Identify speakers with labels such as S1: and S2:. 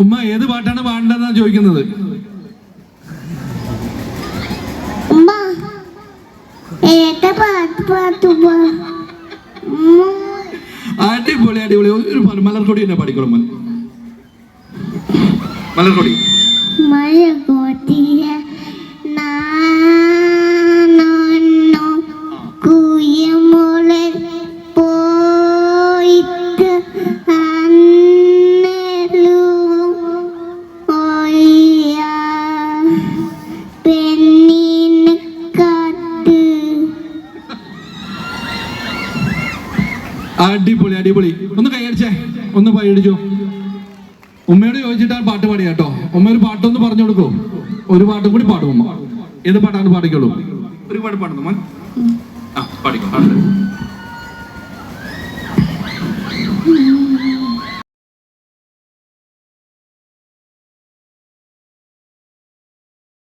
S1: ഉമ്മ ഏത് പാട്ടാണ് പാടേണ്ടതെന്നാണ് ചോദിക്കുന്നത്. അടിപൊളി അടിപൊളി. ഒരു മലർക്കൊടി തന്നെ പാടിക്കോളും. മലർക്കൊടി അടിപൊളി അടിപൊളി. ഒന്ന് കൈയടിച്ചേ, ഒന്ന് കൈയടിച്ചോ. ഉമ്മയോട് ചോദിച്ചിട്ടാണ് പാട്ട് പാടിയ കേട്ടോ. ഉമ്മ ഒരു പാട്ടൊന്ന് പറഞ്ഞു കൊടുക്കോ? ഒരു പാട്ടും കൂടി പാടും ഉമ്മ. ഏത് പാട്ടാണ് പാടിക്കോളൂ? ഒരു പാട്ട് പാടുന്നു മോൻ. ആ പാടിക്കോ.